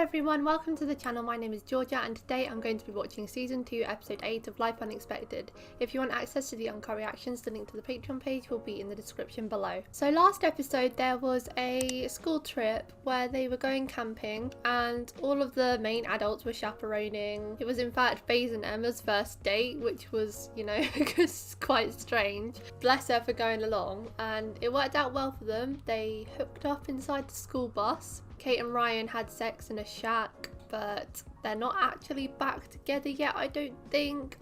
everyone, welcome to the channel. My name is Georgia and today I'm going to be watching season 2 episode 8 of Life Unexpected. If you want access to the uncut reactions, the link to the Patreon page will be in the description below. So last episode there was a school trip where they were going camping and all of the main adults were chaperoning. It was in fact Baze and Emma's first date, which was, you know, quite strange. Bless her for going along, and it worked out well for them. They hooked up inside the school bus. Cate and Ryan had sex in a shack, but they're not actually back together yet, I don't think.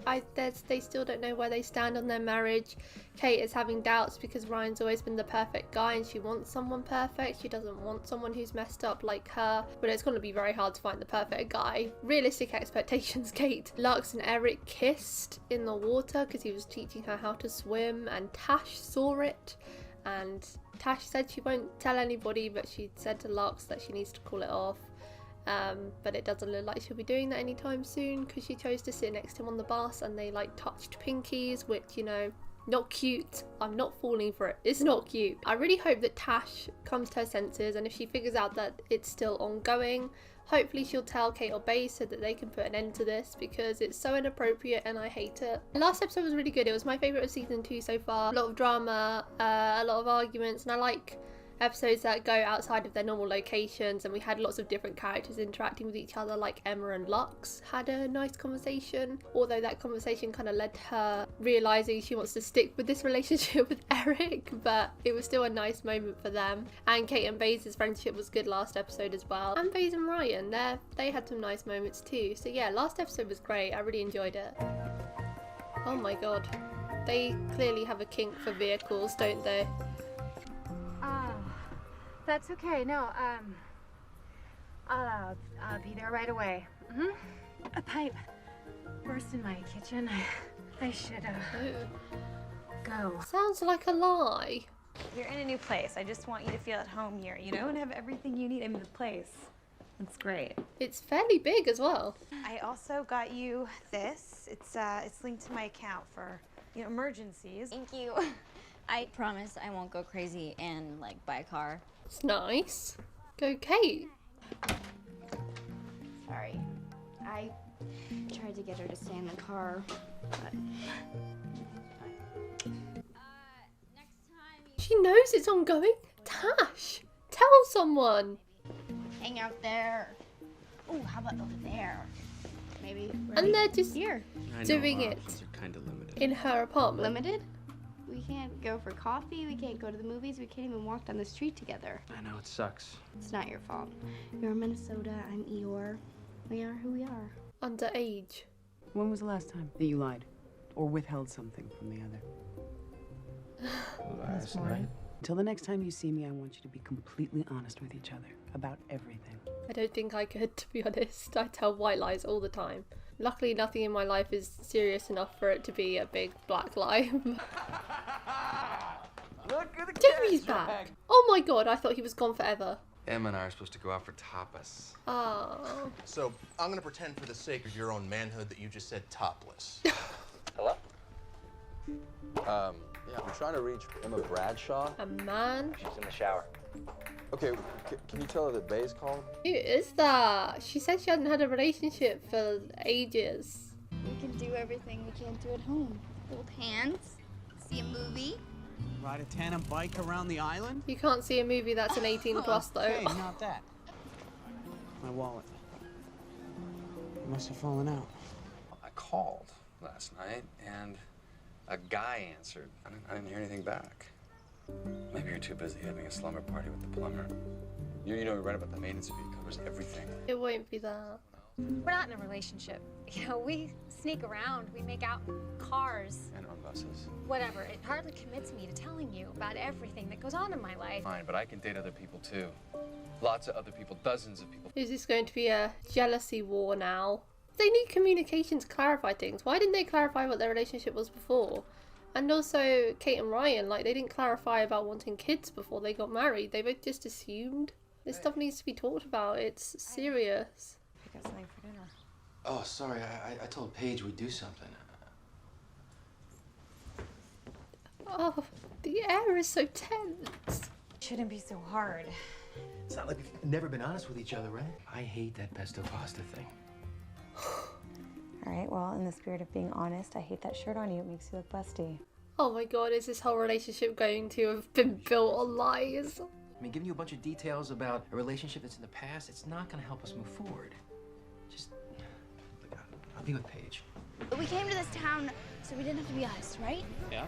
They still don't know where they stand on their marriage. Cate is having doubts because Ryan's always been the perfect guy and she wants someone perfect. She doesn't want someone who's messed up like her, but it's going to be very hard to find the perfect guy. Realistic expectations, Cate. Lux and Eric kissed in the water because he was teaching her how to swim, and Tash saw it. And Tash said she won't tell anybody, but she said to Lux that she needs to call it off. But it doesn't look like she'll be doing that anytime soon because she chose to sit next to him on the bus and they like touched pinkies, which, you know, not cute. I'm not falling for it. It's not cute. I really hope that Tash comes to her senses, and if she figures out that it's still ongoing, hopefully she'll tell Cate or Baze so that they can put an end to this because it's so inappropriate and I hate it. The last episode was really good. It was my favourite of season 2 so far. A lot of drama, a lot of arguments, and I like episodes that go outside of their normal locations, and we had lots of different characters interacting with each other, like Emma and Lux had a nice conversation, although that conversation kind of led to her realising she wants to stick with this relationship with Eric, but it was still a nice moment for them. And Cate and Baze's friendship was good last episode as well, and Baze and Ryan, they had some nice moments too. So yeah, last episode was great. I really enjoyed it. Oh my god, they clearly have a kink for vehicles, don't they? That's okay. No, I'll be there right away. A pipe burst in my kitchen. I should go. Sounds like a lie. You're in a new place. I just want you to feel at home here, you know, and have everything you need. I mean, the place. It's great. It's fairly big as well. I also got you this. It's linked to my account for, you know, emergencies. Thank you. I promise I won't go crazy and like buy a car. It's nice. Go Cate. Sorry. I tried to get her to stay in the car, but... next time you... She knows it's ongoing. Tash, tell someone. hang out there. Oh, how about over there? Maybe right and they're just here. doing it Kinda limited. in her apartment. Limited? We can't go for coffee, we can't go to the movies, we can't even walk down the street together. I know, it sucks. It's not your fault. You're Minnesota, I'm Eeyore. We are who we are. Underage. When was the last time that you lied? Or withheld something from the other? Last night? Until the next time you see me, I want you to be completely honest with each other about everything. I don't think I could, to be honest. I tell white lies all the time. Luckily, nothing in my life is serious enough for it to be a big black lie. Look at the Jimmy's back! Oh my god, I thought he was gone forever. Emma and I are supposed to go out for tapas. Oh. So, I'm gonna pretend for the sake of your own manhood that you just said topless. Hello? Yeah, I'm trying to reach Emma Bradshaw. A man? She's in the shower. Okay, can you tell her that Baze called? Who is that? She said she hadn't had a relationship for ages. We can do everything we can't do at home. Hold hands, see a movie. Ride a tandem bike around the island? You can't see a movie that's an 18 plus though. Hey, not that. My wallet. It must have fallen out. I called last night and a guy answered. I didn't hear anything back. Maybe you're too busy having a slumber party with the plumber. You know, we read about the maintenance fee. It covers everything. It won't be that. We're not in a relationship. You know, we sneak around, we make out in cars. And on buses. Whatever, it hardly commits me to telling you about everything that goes on in my life. Fine, but I can date other people too. Lots of other people, dozens of people. Is this going to be a jealousy war now? They need communication to clarify things. Why didn't they clarify what their relationship was before? And also, Cate and Ryan, like, they didn't clarify about wanting kids before they got married. They both just assumed. This stuff needs to be talked about. It's serious. I got something for dinner. Oh, sorry, I told Paige we'd do something. Oh, the air is so tense. Shouldn't be so hard. It's not like we've never been honest with each other, right? I hate that pesto pasta thing. All right, well, in the spirit of being honest, I hate that shirt on you. It makes you look busty. Oh my god, is this whole relationship going to have been built on lies? I mean, giving you a bunch of details about a relationship that's in the past, it's not gonna help us move forward. Just, look, I'll be with Paige. We came to this town so we didn't have to be honest, right? Yeah?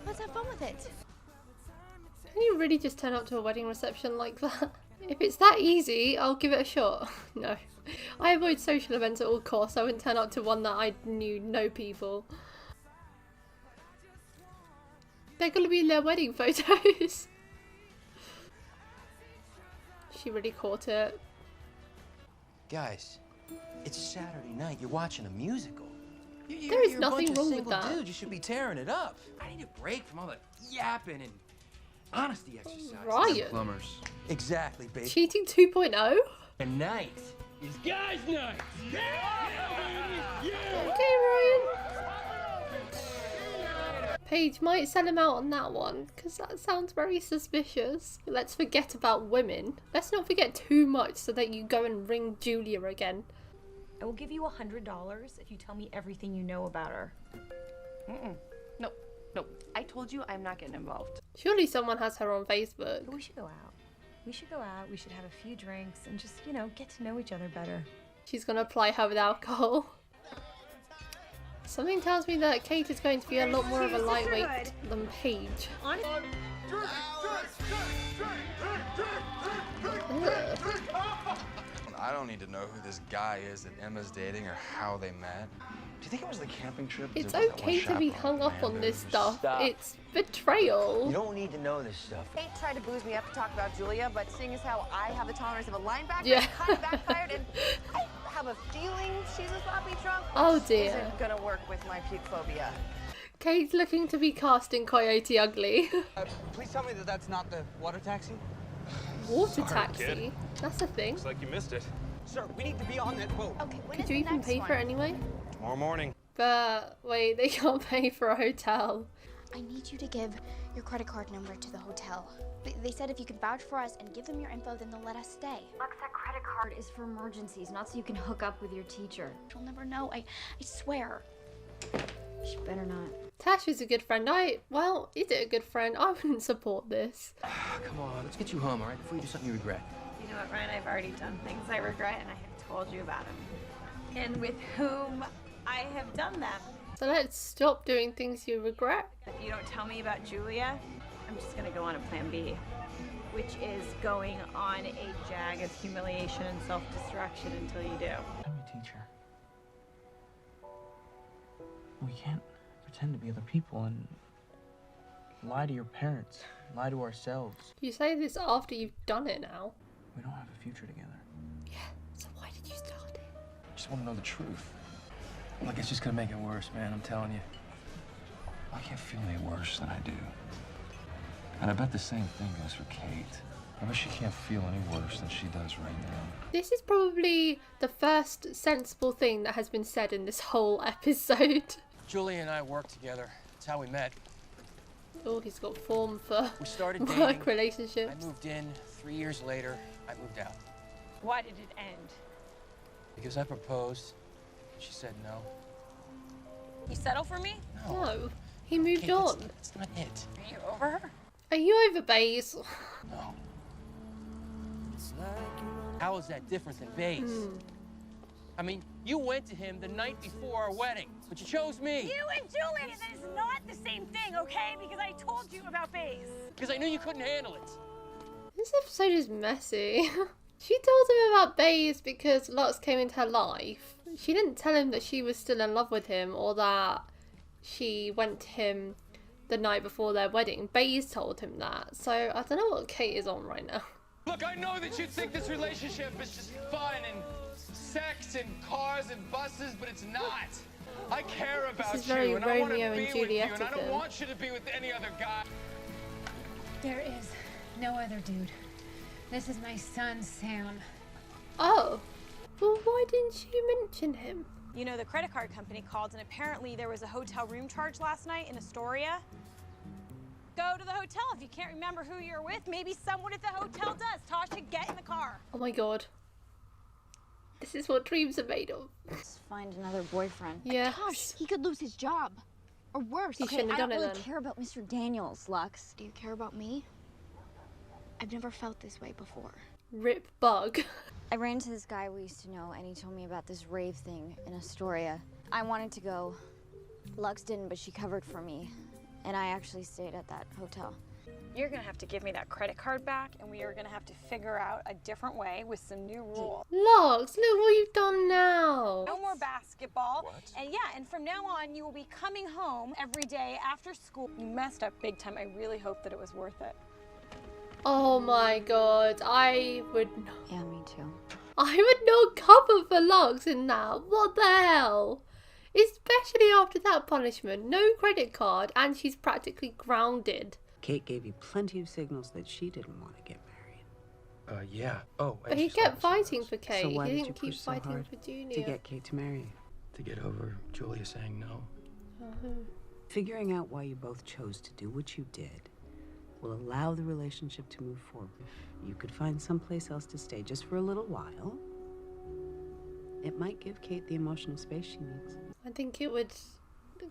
Let's have fun with it. Can you really just turn up to a wedding reception like that? If it's that easy, I'll give it a shot. No. I avoid social events at all costs. I wouldn't turn up to one that I knew no people. They're gonna be in their wedding photos. She really caught it. Guys, it's a Saturday night. You're watching a musical. There is You're nothing a bunch of wrong with single that. dudes. You should be tearing it up. I need a break from all the yapping and honesty exercises. Ryan. Plumbers. Exactly, baby. Cheating 2.0? Tonight is guys' night. Okay, Ryan. Paige might sell him out on that one, because that sounds very suspicious. Let's forget about women. Let's not forget too much so that you go and ring Julia again. I will give you $100 if you tell me everything you know about her. No, I told you I'm not getting involved. Surely someone has her on Facebook. But we should go out. We should go out, we should have a few drinks and just, you know, get to know each other better. She's gonna apply her with alcohol. Something tells me that Cate is going to be a lot more of a lightweight than Paige. I don't need to know who this guy is that Emma's dating or how they met. Do you think it was the camping trip? It's There was that one okay to be chaperone, hung up on Amanda, this who stuff. Stop. It's betrayal. You don't need to know this stuff. Kate tried to booze me up to talk about Julia, but seeing as how I have the tolerance of a linebacker, Yeah. it kind of backfired, and I have a feeling she's a sloppy drunk. Oh which dear. Isn't gonna work with my puke phobia. Kate's looking to be cast in Coyote Ugly. Please tell me that that's not the water taxi. Water Sorry, taxi? kid. That's a thing. Looks like you missed it. Sir, we need to be on that boat. Okay, when Could is you the even next pay one? for it anyway? Tomorrow morning. But wait, they can't pay for a hotel. I need you to give your credit card number to the hotel. They said if you can vouch for us and give them your info, then they'll let us stay. Lux, that credit card is for emergencies, not so you can hook up with your teacher. You'll never know. I swear. She better not. Tash is a good friend. Well, is it a good friend? I wouldn't support this. Come on, let's get you home, all right? Before you do something you regret. You know what, Ryan? I've already done things I regret and I have told you about them. And with whom I have done them. So let's stop doing things you regret. If you don't tell me about Julia, I'm just gonna go on a plan B, which is going on a jag of humiliation and self-destruction until you do. I'm your teacher. We can't pretend to be other people and lie to your parents, lie to ourselves. You say this after you've done it now. We don't have a future together. Yeah, so why did you start it? Just want to know the truth. Like, it's just gonna make it worse, man, I'm telling you. I can't feel any worse than I do. And I bet the same thing goes for Kate. I bet she can't feel any worse than she does right now. This is probably the first sensible thing that has been said in this whole episode. Julia and I worked together. That's how we met. Oh, he's got form for We started work dating. relationships. I moved in. 3 years later, I moved out. Why did it end? Because I proposed. She said no. You settle for me? No, he moved Kate, on. That's not it. Are you over her? Are you over Baze? No. How is that different than Baze? I mean, you went to him the night before our wedding, but you chose me. You and Julia, that is not the same thing, okay? Because I told you about Baze. Because I knew you couldn't handle it. This episode is messy. She told him about Baze because Lux came into her life. She didn't tell him that she was still in love with him or that she went to him the night before their wedding. Baze told him that. So I don't know what Kate is on right now. Look, I know that you think this relationship is just fun and sex and cars and buses, but it's not. I care about This is very you, and I want to Romeo be and with you, Juliet and I of don't him. want you to be with any other guy. There is no other dude. This is my son, Sam. Oh, well, why didn't you mention him? You know, the credit card company called and apparently there was a hotel room charge last night in Astoria. go to the hotel. If you can't remember who you're with, maybe someone at the hotel does. Tasha, get in the car. Oh my god. This is what dreams are made of. Let's find another boyfriend. Yes. Gosh, he could lose his job. Or worse. He Okay, shouldn't I have don't done it really then. care about Mr. Daniels, Lux. Do you care about me? I've never felt this way before. Rip bug. I ran into this guy we used to know, and he told me about this rave thing in Astoria. I wanted to go. Lux didn't, but she covered for me. And I actually stayed at that hotel. You're gonna have to give me that credit card back, and we are gonna have to figure out a different way with some new rules. Lux, look what you've done now. No more basketball. What? And yeah, and from now on, you will be coming home every day after school. You messed up big time. I really hope that it was worth it. Oh my god, I would not. Yeah, me too. I would not cover for Lux in that. What the hell? Especially after that punishment. No credit card, and she's practically grounded. Kate gave you plenty of signals that she didn't want to get married. Yeah. Oh, But he kept fighting for Kate. So why He did you didn't keep push so fighting hard for Junior. to get Kate to marry you? To get over Julia saying no. Figuring out why you both chose to do what you did will allow the relationship to move forward. If you could find someplace else to stay just for a little while, it might give Kate the emotional space she needs. I think it would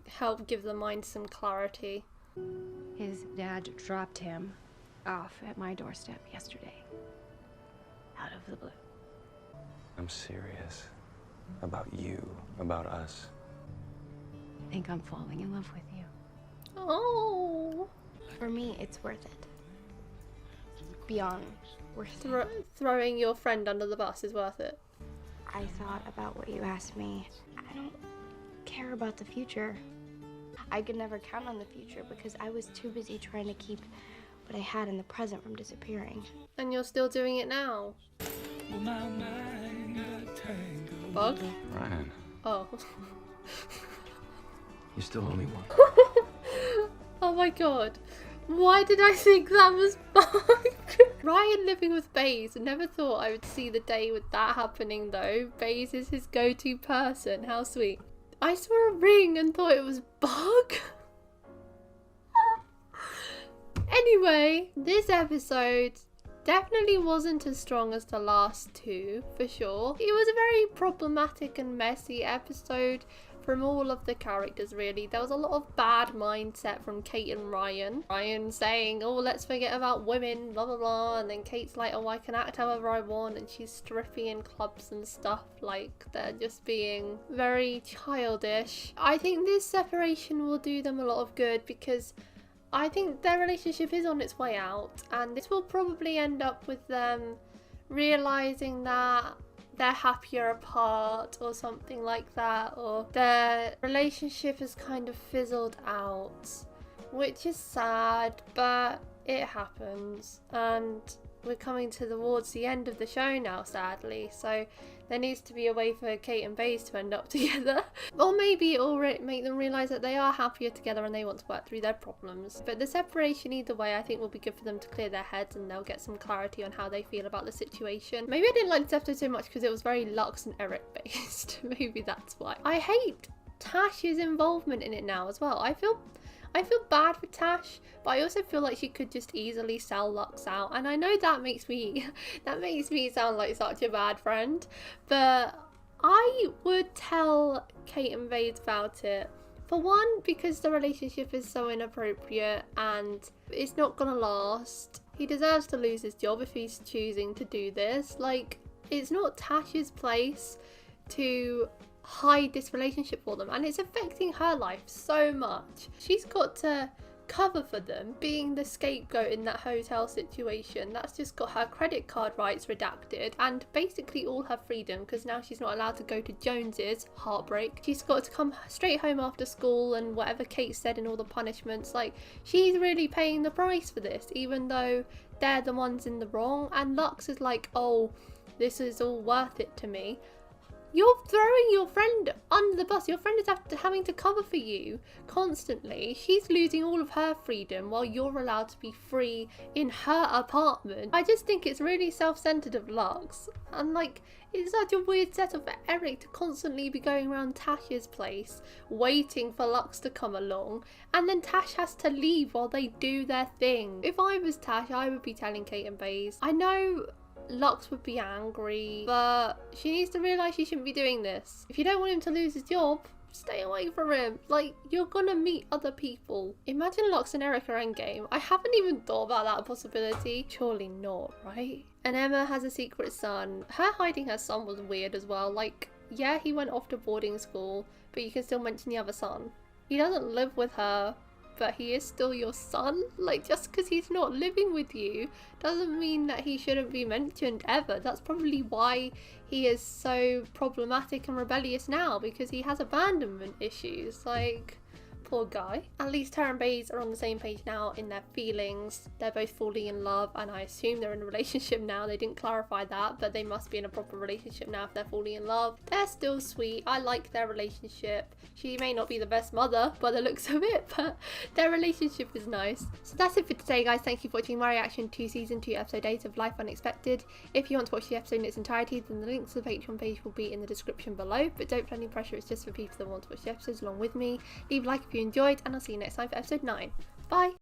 help give the mind some clarity. His dad dropped him off at my doorstep yesterday. Out of the blue. I'm serious. About you, about us. I think I'm falling in love with you. Oh. For me, it's worth it. Beyond worth it. Throwing your friend under the bus is worth it. I thought about what you asked me. I don't care about the future. I could never count on the future because I was too busy trying to keep what I had in the present from disappearing. And you're still doing it now. Bug? Ryan, Oh. You still owe me one. Oh my god. Why did I think that was Bug? Ryan living with Baze. Never thought I would see the day with that happening though. Baze is his go-to person. How sweet. I saw a ring and thought it was Bug. Anyway, this episode definitely wasn't as strong as the last two, for sure. It was a very problematic and messy episode from all of the characters, really. There was a lot of bad mindset from Kate and Ryan. Ryan saying, oh, let's forget about women, blah, blah, blah. And then Kate's like, oh, I can act however I want. And she's stripping in clubs and stuff. Like, they're just being very childish. I think this separation will do them a lot of good because I think their relationship is on its way out. And this will probably end up with them realising that they're happier apart or something like that, or their relationship has kind of fizzled out, which is sad, but it happens. And we're coming towards the end of the show now, sadly, so there needs to be a way for Kate and Baze to end up together. Or maybe it'll make them realise that they are happier together and they want to work through their problems. But the separation either way I think will be good for them to clear their heads and they'll get some clarity on how they feel about the situation. Maybe I didn't like this episode so much because it was very Lux and Eric based. Maybe that's why. I hate Tash's involvement in it now as well. I feel bad for Tash, but I also feel like she could just easily sell Lux out. And I know that makes me sound like such a bad friend, but I would tell Kate and Baze about it. For one, because the relationship is so inappropriate and it's not gonna last. He deserves to lose his job if he's choosing to do this. Like, it's not Tash's place to hide this relationship for them, and it's affecting her life so much. She's got to cover for them, being the scapegoat in that hotel situation. That's just got her credit card rights redacted and basically all her freedom, because now she's not allowed to go to Jones's. Heartbreak. She's got to come straight home after school and whatever Kate said in all the punishments. Like, she's really paying the price for this, even though they're the ones in the wrong. And Lux is like, oh, this is all worth it to me. You're throwing your friend under the bus. Your friend is having to cover for you constantly. She's losing all of her freedom while you're allowed to be free in her apartment. I just think it's really self-centered of Lux. And like, it's such a weird setup for Eric to constantly be going around Tasha's place waiting for Lux to come along, and then Tash has to leave while they do their thing. If I was Tash, I would be telling Cate and Baze. I know Lux would be angry, but she needs to realise she shouldn't be doing this. If you don't want him to lose his job, stay away from him. Like, you're gonna meet other people. Imagine Lux and Eric are endgame. I haven't even thought about that possibility. Surely not, right? And Emma has a secret son. Her hiding her son was weird as well. Like, yeah, he went off to boarding school, but you can still mention the other son. He doesn't live with her, but he is still your son. Like, just because he's not living with you doesn't mean that he shouldn't be mentioned ever. That's probably why he is so problematic and rebellious now, because he has abandonment issues. Like, poor guy. At least her and Baze are on the same page now in their feelings. They're both falling in love, and I assume they're in a relationship now. They didn't clarify that, but they must be in a proper relationship now if they're falling in love. They're still sweet. I like their relationship. She may not be the best mother by the looks of it, but their relationship is nice. So that's it for today, guys. Thank you for watching my reaction to season 2 episode 8 of Life Unexpected. If you want to watch the episode in its entirety, then the link to the Patreon page will be in the description below, but don't put any pressure. It's just for people that want to watch the episodes along with me. Leave a like if you enjoyed, and I'll see you next time for episode 9. Bye!